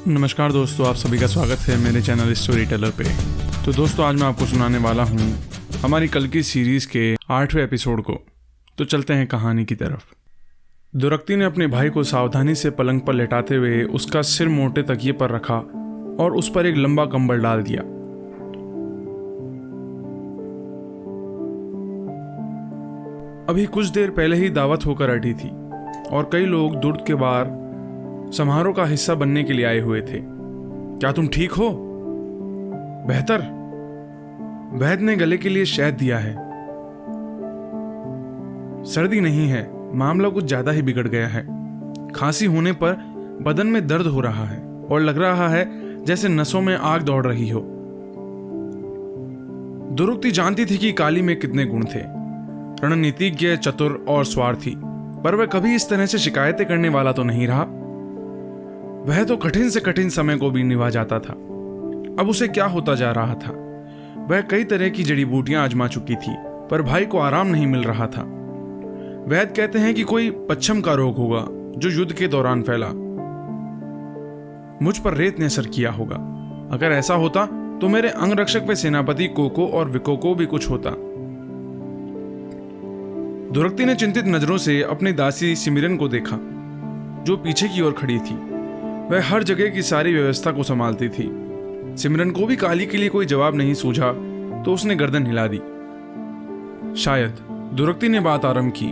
नमस्कार दोस्तों, आप सभी का स्वागत है मेरे चैनल स्टोरी टेलर पे। तो दोस्तों, आज मैं आपको सुनाने वाला हूँ हमारी कल की सीरीज़ के 8वें एपिसोड को। तो चलते हैं कहानी की तरफ। दुरक्ति ने अपने भाई को सावधानी से पलंग पर लेटाते हुए उसका सिर मोटे तकिए पर रखा और उस पर एक लंबा कंबल डाल दिया। अभी कुछ देर पहले ही दावत होकर हटी थी और कई लोग दुर्द के बाद समारोह का हिस्सा बनने के लिए आए हुए थे। क्या तुम ठीक हो? बेहतर। वैद्य ने गले के लिए शहद दिया है। सर्दी नहीं है, मामला कुछ ज्यादा ही बिगड़ गया है। खांसी होने पर बदन में दर्द हो रहा है और लग रहा है जैसे नसों में आग दौड़ रही हो। दुरुक्ति जानती थी कि काली में कितने गुण थे, रणनीतिज्ञ, चतुर और स्वार्थी, पर वह कभी इस तरह से शिकायतें करने वाला तो नहीं रहा। वह तो कठिन से कठिन समय को भी निभा जाता था। अब उसे क्या होता जा रहा था? वह कई तरह की जड़ी बूटियां आजमा चुकी थी, पर भाई को आराम नहीं मिल रहा था। वैद्य कहते हैं कि कोई पच्छम का रोग होगा जो युद्ध के दौरान फैला। मुझ पर रेत ने असर किया होगा। अगर ऐसा होता तो मेरे अंगरक्षक व सेनापति कोको और विको को भी कुछ होता। दुरक्ति ने चिंतित नजरों से अपनी दासी सिमरन को देखा, जो पीछे की ओर खड़ी थी। वह हर जगह की सारी व्यवस्था को संभालती थी। सिमरन को भी काली के लिए कोई जवाब नहीं सूझा तो उसने गर्दन हिला दी। शायद दुरक्ति ने बात आरंभ की,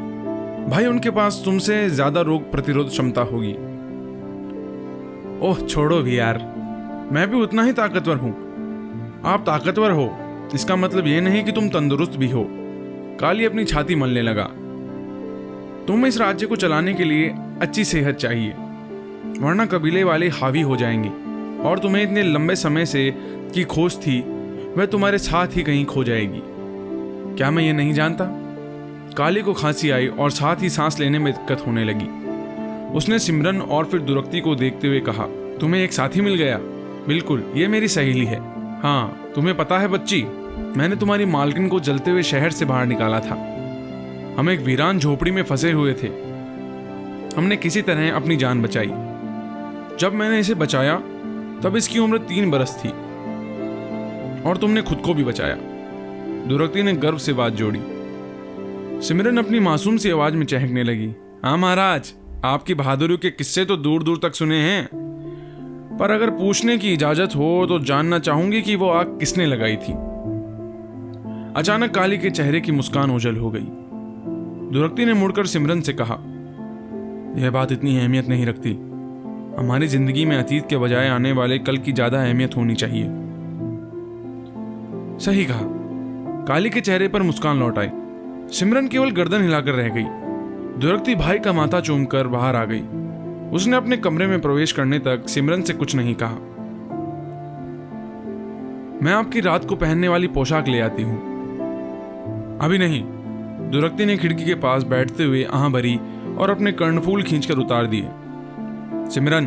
भाई, उनके पास तुमसे ज्यादा रोग प्रतिरोध क्षमता होगी। ओह छोड़ो भी यार, मैं भी उतना ही ताकतवर हूं। आप ताकतवर हो इसका मतलब यह नहीं कि तुम तंदुरुस्त भी हो। काली अपनी छाती मलने लगा। तुम्हें इस राज्य को चलाने के लिए अच्छी सेहत चाहिए, वरना कबीले वाले हावी हो जाएंगे और तुम्हें इतने लंबे समय से की खोज थी वह तुम्हारे साथ ही कहीं खो जाएगी। क्या मैं ये नहीं जानता? काली को खांसी आई और साथ ही सांस लेने में दिक्कत होने लगी। उसने सिमरन और फिर दुरक्ति को देखते हुए कहा, तुम्हें एक साथी मिल गया? बिल्कुल, ये मेरी सहेली है। हाँ, तुम्हें पता है बच्ची, मैंने तुम्हारी मालकिन को जलते हुए शहर से बाहर निकाला था। हम एक वीरान झोपड़ी में फंसे हुए थे। हमने किसी तरह अपनी जान बचाई। जब मैंने इसे बचाया तब इसकी उम्र 3 बरस थी और तुमने खुद को भी बचाया। दुरक्ति ने गर्व से बात जोड़ी। सिमरन अपनी मासूम सी आवाज में चहकने लगी। हाँ महाराज, आपकी बहादुरी के किस्से तो दूर दूर तक सुने हैं, पर अगर पूछने की इजाजत हो तो जानना चाहूंगी कि वो आग किसने लगाई थी। अचानक काली के चेहरे की मुस्कान ओझल हो गई। दुरक्ति ने मुड़कर सिमरन से कहा, यह बात इतनी अहमियत नहीं रखती। हमारी जिंदगी में अतीत के बजाय आने वाले कल की ज्यादा अहमियत होनी चाहिए। सही कहा। काली के चेहरे पर मुस्कान लौट आई। सिमरन केवल गर्दन हिलाकर रह गई। दुरक्ति भाई का माथा चूमकर बाहर आ गई। उसने अपने कमरे में प्रवेश करने तक सिमरन से कुछ नहीं कहा। मैं आपकी रात को पहनने वाली पोशाक ले आती हूं। अभी नहीं। दुरक्ति ने खिड़की के पास बैठते हुए आह भरी और अपने कर्णफूल खींचकर उतार दिए। सिमरन,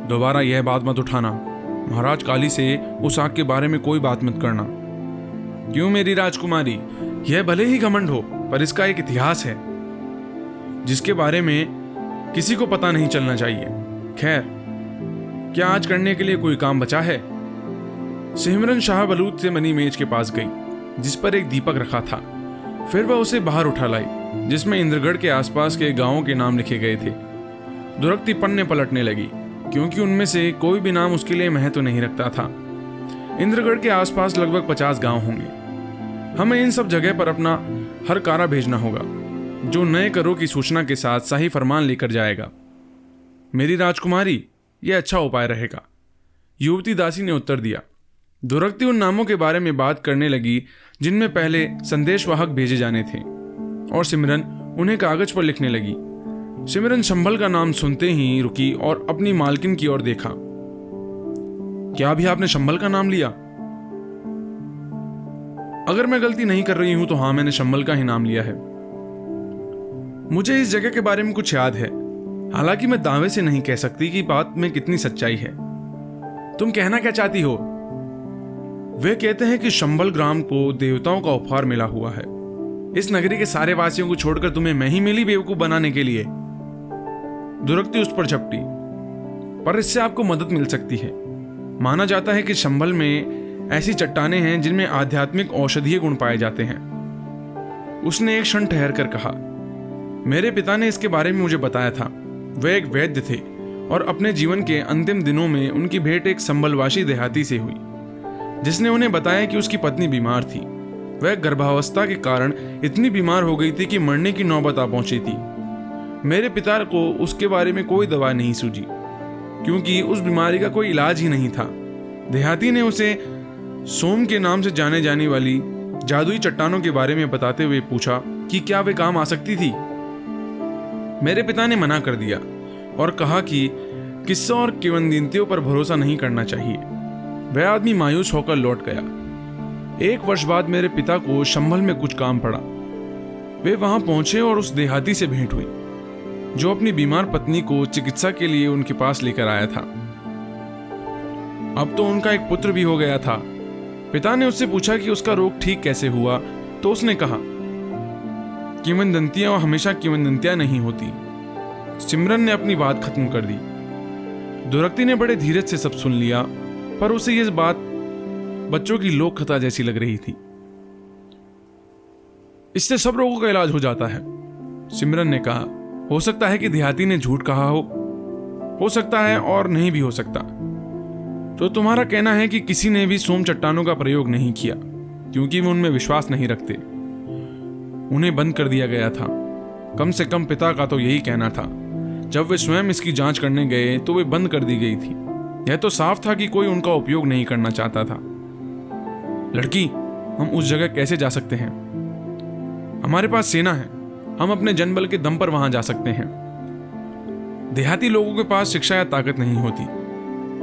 दोबारा यह बात मत उठाना। महाराज काली से उस आग के बारे में कोई बात मत करना। क्यों मेरी राजकुमारी? यह भले ही घमंड हो, पर इसका एक इतिहास है जिसके बारे में किसी को पता नहीं चलना चाहिए। खैर, क्या आज करने के लिए कोई काम बचा है? सिमरन शाह बलूत से बनी मेज के पास गई जिस पर एक दीपक रखा था। फिर वह उसे बाहर उठा लाई जिसमें इंद्रगढ़ के आसपास के गांवों के नाम लिखे गए थे। दुरक्ति पन्ने पलटने लगी क्योंकि उनमें से कोई भी नाम उसके लिए महत्व नहीं रखता था। इंद्रगढ़ के आसपास लगभग 50 गांव होंगे। हमें इन सब जगह पर अपना हर कारा भेजना होगा जो नए करों की सूचना के साथ सही फरमान लेकर जाएगा। मेरी राजकुमारी, यह अच्छा उपाय रहेगा, युवती दासी ने उत्तर दिया। दुरक्ति उन नामों के बारे में बात करने लगी जिनमें पहले संदेशवाहक भेजे जाने थे और सिमरन उन्हें कागज पर लिखने लगी। सिमरन संभल का नाम सुनते ही रुकी और अपनी मालकिन की ओर देखा। क्या अभी आपने शंबल का नाम लिया? अगर मैं गलती नहीं कर रही हूं तो हाँ, मैंने शंबल का ही नाम लिया है। मुझे इस जगह के बारे में कुछ याद है, हालांकि मैं दावे से नहीं कह सकती कि बात में कितनी सच्चाई है। तुम कहना क्या चाहती हो? वे कहते हैं कि शंबल ग्राम को देवताओं का उपहार मिला हुआ है। इस नगरी के सारे वासियों को छोड़कर तुम्हें मैं ही मिली बेवकूफ बनाने के लिए। दुरक्ति उस पर झपटी। पर इससे आपको मदद मिल सकती है। माना जाता है कि शंभल में ऐसी चट्टानें हैं जिनमें आध्यात्मिक औषधीय गुण पाए जाते हैं। उसने एक क्षण ठहर कर कहा, मेरे पिता ने इसके बारे में मुझे बताया था। वे एक वैद्य थे और अपने जीवन के अंतिम दिनों में उनकी भेंट एक संभलवासी देहाती से हुई, जिसने उन्हें बताया कि उसकी पत्नी बीमार थी। वह गर्भावस्था के कारण इतनी बीमार हो गई थी कि मरने की नौबत आ पहुंची थी। मेरे पिता को उसके बारे में कोई दवा नहीं सूझी, क्योंकि उस बीमारी का कोई इलाज ही नहीं था। देहाती ने उसे सोम के नाम से जाने जाने वाली जादुई चट्टानों के बारे में बताते हुए पूछा कि क्या वे काम आ सकती थी। मेरे पिता ने मना कर दिया और कहा कि किस्सों और किंवदंतियों पर भरोसा नहीं करना चाहिए। वह आदमी मायूस होकर लौट गया। 1 वर्ष बाद मेरे पिता को शंभल में कुछ काम पड़ा। वे वहां पहुंचे और उस देहाती से भेंट हुई, जो अपनी बीमार पत्नी को चिकित्सा के लिए उनके पास लेकर आया था। अब तो उनका एक पुत्र भी हो गया था। पिता ने उससे पूछा कि उसका रोग ठीक कैसे हुआ, तो उसने कहा, किंवदंतियां हमेशा किंवदंतियां नहीं होती। सिमरन ने अपनी बात खत्म कर दी। दुरक्ति ने बड़े धीरज से सब सुन लिया, पर उसे यह बात बच्चों की लोक कथा जैसी लग रही थी। इससे सब रोगों का इलाज हो जाता है, सिमरन ने कहा। हो सकता है कि देहाती ने झूठ कहा हो सकता है और नहीं भी हो सकता। तो तुम्हारा कहना है कि किसी ने भी सोम चट्टानों का प्रयोग नहीं किया, क्योंकि वो उनमें विश्वास नहीं रखते, उन्हें बंद कर दिया गया था। कम से कम पिता का तो यही कहना था। जब वे स्वयं इसकी जांच करने गए तो वे बंद कर दी गई थी। यह तो साफ था कि कोई उनका उपयोग नहीं करना चाहता था। लड़की, हम उस जगह कैसे जा सकते हैं? हमारे पास सेना है, हम अपने जनबल के दम पर वहां जा सकते हैं। देहाती लोगों के पास शिक्षा या ताकत नहीं होती,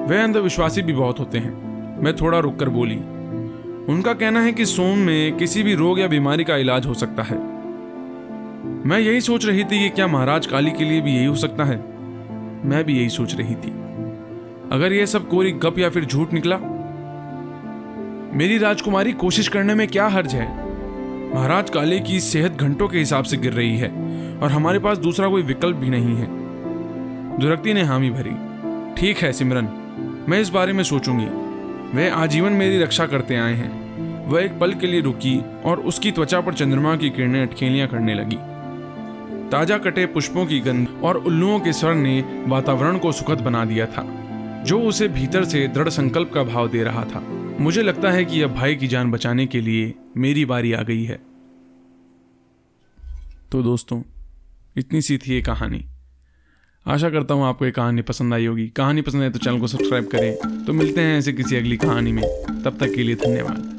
वे अंधविश्वासी भी बहुत होते हैं। मैं थोड़ा रुककर बोली, उनका कहना है कि सोम में किसी भी रोग या बीमारी का इलाज हो सकता है। मैं यही सोच रही थी कि क्या महाराज काली के लिए भी यही हो सकता है। मैं भी यही सोच रही थी। अगर यह सब कोरी गप या फिर झूठ निकला, मेरी राजकुमारी कोशिश करने में क्या हर्ज है? महाराज काले की सेहत घंटों के हिसाब से गिर रही है और हमारे पास दूसरा कोई विकल्प भी नहीं है। दुरक्ति ने हामी भरी। ठीक है सिमरन, मैं इस बारे में सोचूंगी। वह आजीवन मेरी रक्षा करते आए हैं। वह एक पल के लिए रुकी और उसकी त्वचा पर चंद्रमा की किरणें अटखेलियां करने लगी। ताजा कटे पुष्पों की गंध और उल्लुओं के स्वर ने वातावरण को सुखद बना दिया था, जो उसे भीतर से दृढ़ संकल्प का भाव दे रहा था। मुझे लगता है कि अब भाई की जान बचाने के लिए मेरी बारी आ गई है। तो दोस्तों, इतनी सी थी ये कहानी। आशा करता हूँ आपको ये कहानी पसंद आई होगी। कहानी पसंद आए तो चैनल को सब्सक्राइब करें। तो मिलते हैं ऐसे किसी अगली कहानी में। तब तक के लिए धन्यवाद।